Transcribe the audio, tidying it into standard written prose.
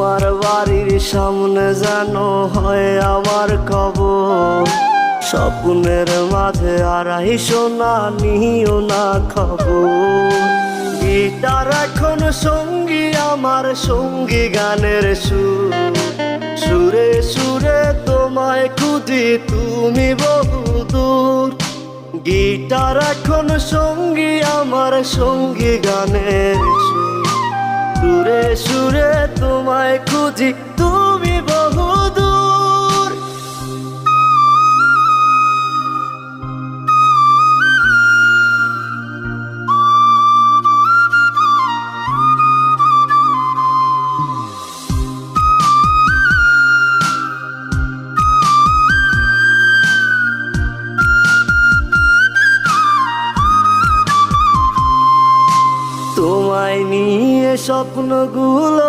তোমার বাড়ির সামনে যেন হয় আমার কবর। স্বপ্নের মাঝে আড়াইশো না নিও না খবর। গিটার এখন সঙ্গী আমার, সঙ্গী গানের সুর। সুরে সুরে তোমায় খুঁজি তুমি বহুদূর। গিটার এখন সঙ্গী আমার, সঙ্গী গানের সুর। সুরে সুরে তোমায় খুঁজি তুমি বহুদূর। তোমায় নিয়ে স্বপ্নগুলো